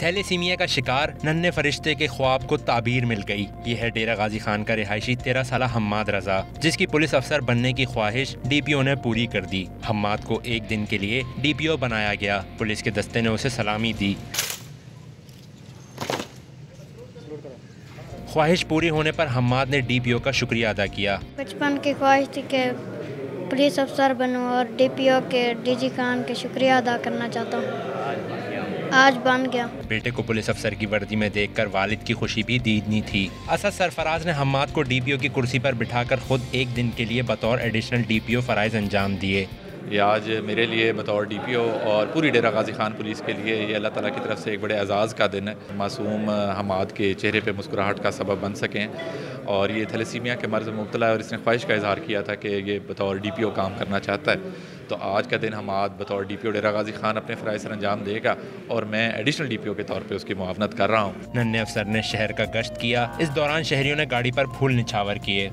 Thalassaemia کا شکار ننھے فرشتے کے خواب کو تعبیر مل گئی۔ یہ ہے ڈیرہ غازی خان کا رہائشی 13 سالہ حماد رضا، جس کی پولیس افسر بننے کی خواہش ڈی پی او نے پوری کر دی۔ حماد کو ایک دن کے لیے ڈی پی او بنایا گیا۔ پولیس کے دستے نے اسے سلامی دی۔ خواہش پوری ہونے پر حماد نے ڈی پی او کا شکریہ ادا کیا۔ بچپن کی خواہش تھی کہ پولیس افسر بنوں اور ڈی پی او کے ڈی جی خان کے شکریہ ادا کرنا چاہتا ہوں، آج بن گیا۔ بیٹے کو پولیس افسر کی وردی میں دیکھ کر والد کی خوشی بھی دیدنی تھی۔ اسد سرفراز نے حماد کو ڈی پی او کی کرسی پر بٹھا کر خود ایک دن کے لیے بطور ایڈیشنل ڈی پی او فرائض انجام دیے۔ یہ آج میرے لیے بطور ڈی پی او اور پوری ڈیرہ غازی خان پولیس کے لیے یہ اللہ تعالیٰ کی طرف سے ایک بڑے اعزاز کا دن ہے۔ معصوم حماد کے چہرے پہ مسکراہٹ کا سبب بن سکیں، اور یہ تھیلیسیمیا کے مرض میں مبتلا ہے اور اس نے خواہش کا اظہار کیا تھا کہ یہ بطور ڈی پی او کام کرنا چاہتا ہے، تو آج کا دن حماد بطور ڈی پی او ڈیرہ غازی خان اپنے فرائض سر انجام دے گا اور میں ایڈیشنل ڈی پی او کے طور پہ اس کی معاونت کر رہا ہوں۔ ننھے افسر نے شہر کا گشت کیا۔ اس دوران شہریوں نے گاڑی پر پھول نچھاور کیے۔